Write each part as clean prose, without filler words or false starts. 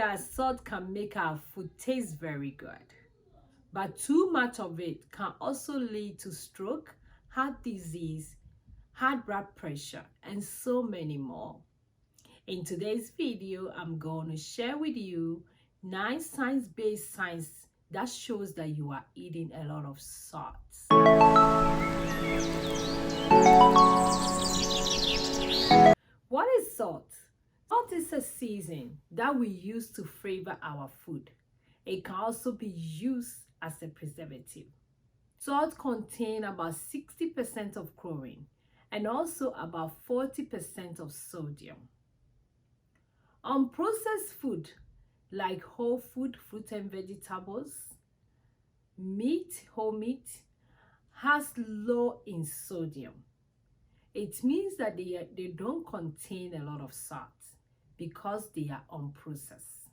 that salt can make our food taste very good, but too much of it can also lead to stroke, heart disease, high blood pressure, and so many more. In today's video, I'm going to share with you 9 science-based signs that shows that you are eating a lot of salt. What is salt? Salt is a seasoning that we use to flavor our food. It can also be used as a preservative. Salt contains about 60% of chlorine and also about 40% of sodium. Unprocessed food like whole food, fruit and vegetables, meat, whole meat, has low in sodium. It means that they don't contain a lot of salt because they are unprocessed.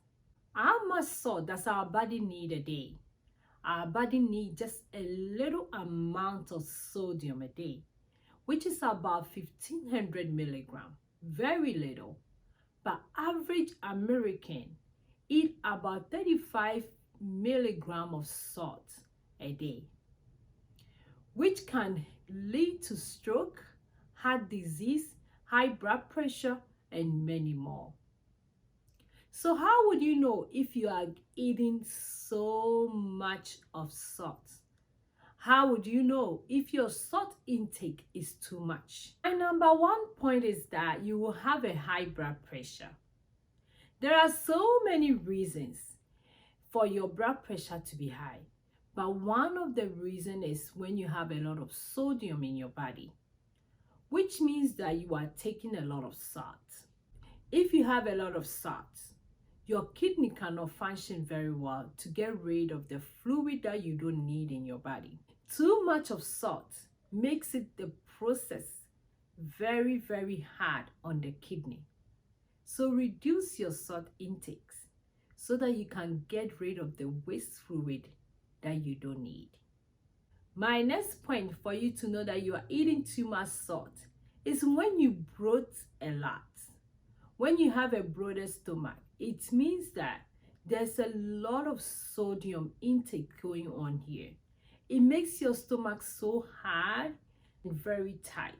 How much salt does our body need a day? Our body needs just a little amount of sodium a day, which is about 1500 milligrams. Very little. But average American eat about 35 milligrams of salt a day, which can lead to stroke, heart disease, high blood pressure, and many more. So how would you know if you are eating so much of salt? How would you know if your salt intake is too much? My number one point is that you will have a high blood pressure. There are so many reasons for your blood pressure to be high, but one of the reasons is when you have a lot of sodium in your body, which means that you are taking a lot of salt. If you have a lot of salt, your kidney cannot function very well to get rid of the fluid that you don't need in your body. Too much of salt makes it the process very, very hard on the kidney. So reduce your salt intakes so that you can get rid of the waste fluid that you don't need. My next point for you to know that you are eating too much salt is when you bloat a lot. When you have a bloated stomach, it means that there's a lot of sodium intake going on here. It makes your stomach so hard and very tight.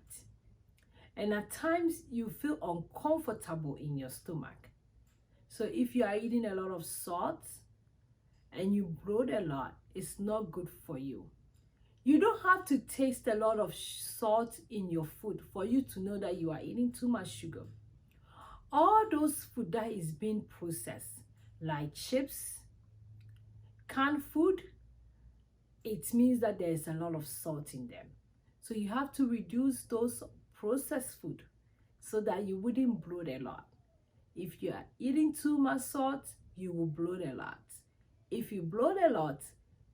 And at times you feel uncomfortable in your stomach. So if you are eating a lot of salt and you bloat a lot, it's not good for you. You don't have to taste a lot of salt in your food for you to know that you are eating too much sugar. All those food that is being processed, like chips, canned food, it means that there is a lot of salt in them. So you have to reduce those processed food so that you wouldn't bloat a lot. If you are eating too much salt, you will bloat a lot. If you bloat a lot,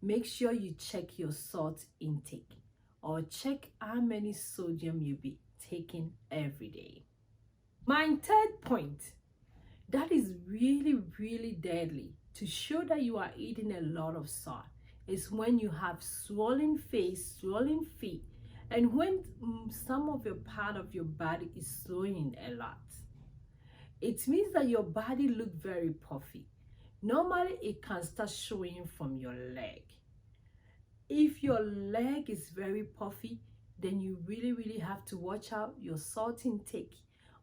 make sure you check your salt intake or check how many sodium you be taking every day. My third point that is really, really deadly to show that you are eating a lot of salt is when you have swollen face, swollen feet, and when some of your part of your body is swelling a lot. It means that your body looks very puffy. Normally, it can start showing from your leg. If your leg is very puffy, then you really, really have to watch out your salt intake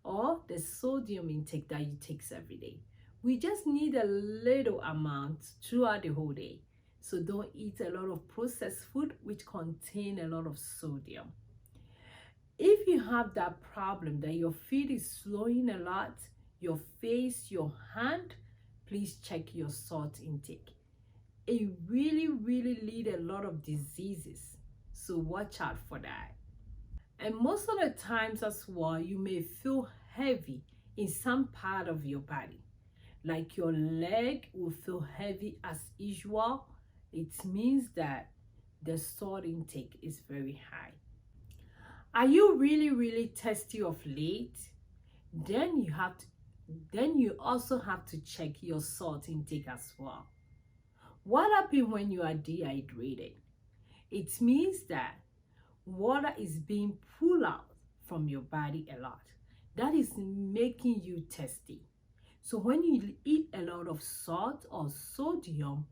or the sodium intake that you take every day. We just need a little amount throughout the whole day. So don't eat a lot of processed food which contain a lot of sodium. If you have that problem that your feet is swelling a lot, your face, your hand, please check your salt intake. It really, really leads a lot of diseases. So watch out for that. And most of the times as well, you may feel heavy in some part of your body. Like your leg will feel heavy as usual. It means that the salt intake is very high. Are you really, really thirsty of late? Then you also have to check your salt intake as well. What happens when you are dehydrated? It means that water is being pulled out from your body a lot. That is making you thirsty. So when you eat a lot of salt or sodium,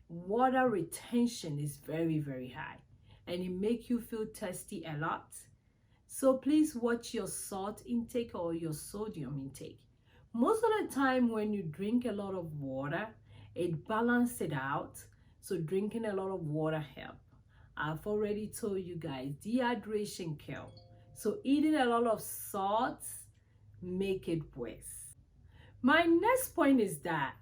water retention is very, very high, and it makes you feel thirsty a lot. So please watch your salt intake or your sodium intake. Most of the time when you drink a lot of water, it balances it out. So drinking a lot of water helps. I've already told you guys, dehydration kills. So eating a lot of salt make it worse. My next point is that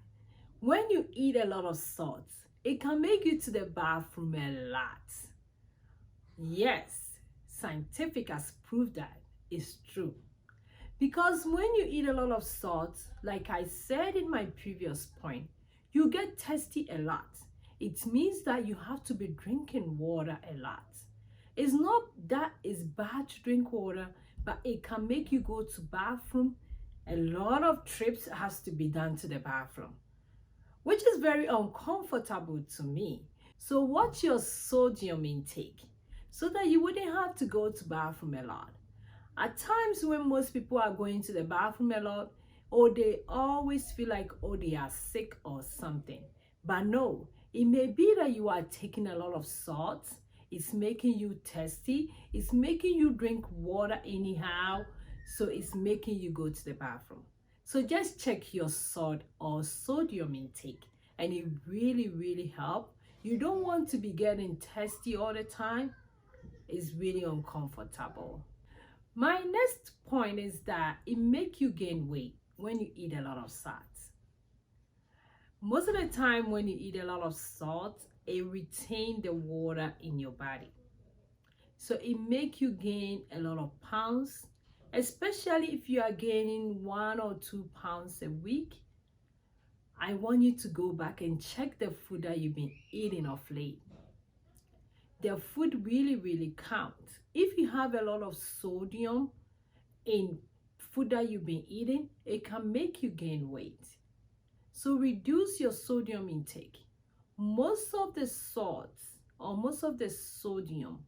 when you eat a lot of salt, it can make you to the bathroom a lot. Yes, scientific has proved that it's true. Because when you eat a lot of salt, like I said in my previous point, you get thirsty a lot. It means that you have to be drinking water a lot. It's not that it's bad to drink water, but it can make you go to bathroom. A lot of trips has to be done to the bathroom, which is very uncomfortable to me. So watch your sodium intake so that you wouldn't have to go to bathroom a lot. At times when most people are going to the bathroom a lot, or they always feel like, oh, they are sick or something. But no, it may be that you are taking a lot of salt. It's making you thirsty. It's making you drink water anyhow. So it's making you go to the bathroom. So just check your salt or sodium intake, and it really, really helps. You don't want to be getting thirsty all the time. It's really uncomfortable. My next point is that it makes you gain weight when you eat a lot of salt. Most of the time when you eat a lot of salt, it retains the water in your body. So it makes you gain a lot of pounds, especially if you are gaining 1 or 2 pounds a week. I want you to go back and check the food that you've been eating of late. The food really, really counts. If you have a lot of sodium in food that you've been eating, it can make you gain weight. So reduce your sodium intake. Most of the salts or most of the sodium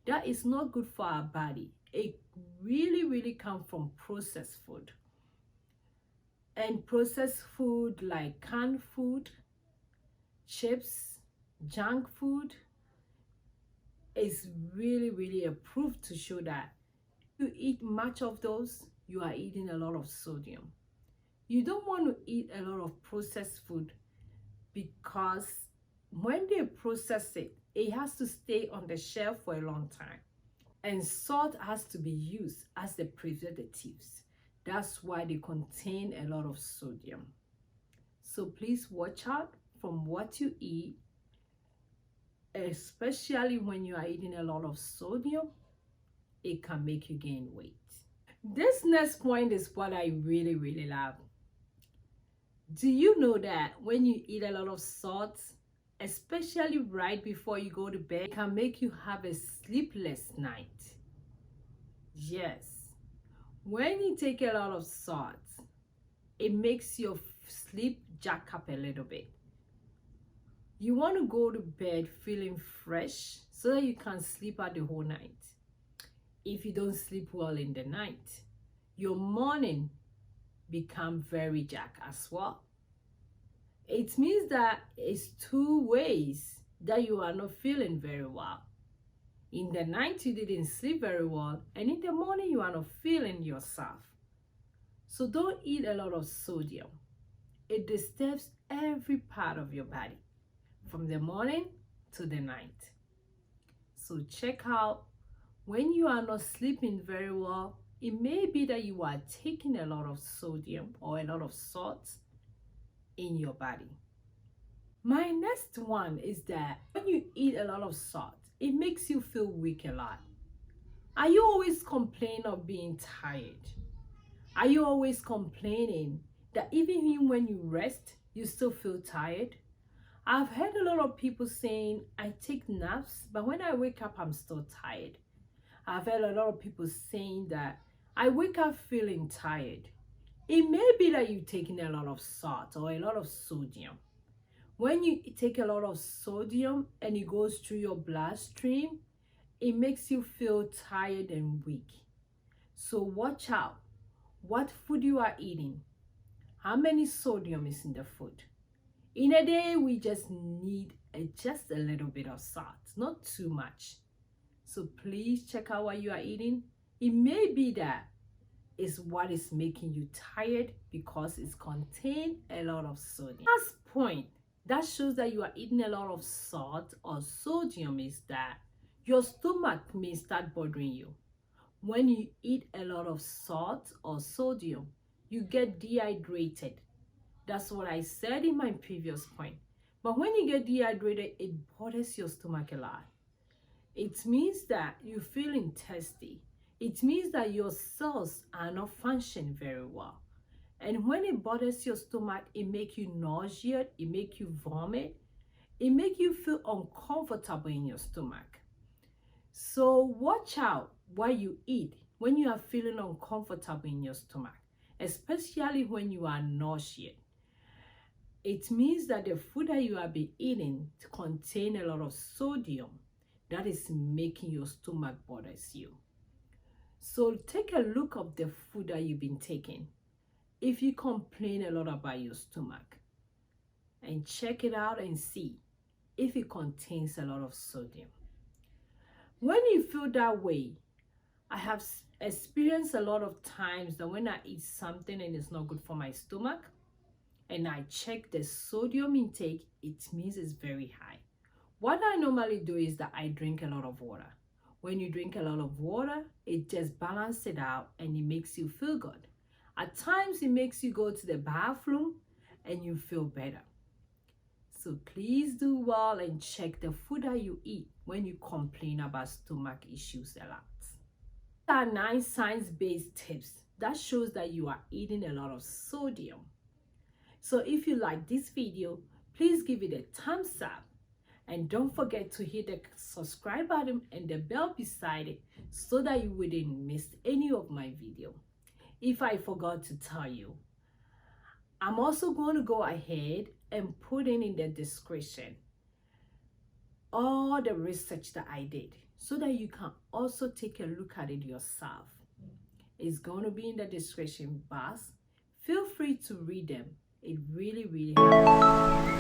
that is not good for our body, it really, really comes from processed food. And processed food like canned food, chips, junk food is really, really a proof to show that if you eat much of those, you are eating a lot of sodium. You don't want to eat a lot of processed food because when they process it, it has to stay on the shelf for a long time. And salt has to be used as the preservatives. That's why they contain a lot of sodium. So please watch out from what you eat, especially when you are eating a lot of sodium. It can make you gain weight. This next point is what I really, really love. Do you know that when you eat a lot of salt, especially right before you go to bed, it can make you have a sleepless night? Yes. When you take a lot of salt, it makes your sleep jack up a little bit. You want to go to bed feeling fresh so that you can sleep out the whole night. If you don't sleep well in the night, your morning become very jack as well. It means that it's 2 ways that you are not feeling very well. In the night you didn't sleep very well, and in the morning you are not feeling yourself. So don't eat a lot of sodium. It disturbs every part of your body from the morning to the night. So check out when you are not sleeping very well, it may be that you are taking a lot of sodium or a lot of salt in your body. My next one is that when you eat a lot of salt, it makes you feel weak a lot. Are you always complaining of being tired? Are you always complaining that even when you rest, you still feel tired? I've heard a lot of people saying, I take naps, but when I wake up, I'm still tired. I've heard a lot of people saying that I wake up feeling tired. It may be that you're taking a lot of salt or a lot of sodium. When you take a lot of sodium and it goes through your bloodstream, it makes you feel tired and weak. So watch out what food you are eating. How many sodium is in the food? In a day, we just need just a little bit of salt, not too much. So please check out what you are eating. It may be that is what is making you tired because it's contained a lot of sodium. Last point that shows that you are eating a lot of salt or sodium is that your stomach may start bothering you. When you eat a lot of salt or sodium, you get dehydrated. That's what I said in my previous point. But when you get dehydrated, it bothers your stomach a lot. It means that you're feeling thirsty. It means that your cells are not functioning very well. And when it bothers your stomach, it makes you nauseous, it makes you vomit, it makes you feel uncomfortable in your stomach. So watch out what you eat when you are feeling uncomfortable in your stomach, especially when you are nauseous. It means that the food that you have been eating contains a lot of sodium that is making your stomach bothers you. So take a look of the food that you've been taking. If you complain a lot about your stomach, and check it out and see if it contains a lot of sodium. When you feel that way, I have experienced a lot of times that when I eat something and it's not good for my stomach, and I check the sodium intake, it means it's very high. What I normally do is that I drink a lot of water. When you drink a lot of water, it just balances it out and it makes you feel good. At times, it makes you go to the bathroom and you feel better. So please do well and check the food that you eat when you complain about stomach issues a lot. There are 9 science-based tips that shows that you are eating a lot of sodium. So if you like this video, please give it a thumbs up. And don't forget to hit the subscribe button and the bell beside it so that you wouldn't miss any of my video. If I forgot to tell you, I'm also going to go ahead and put in the description all the research that I did so that you can also take a look at it yourself. It's going to be in the description box. Feel free to read them. It really helps.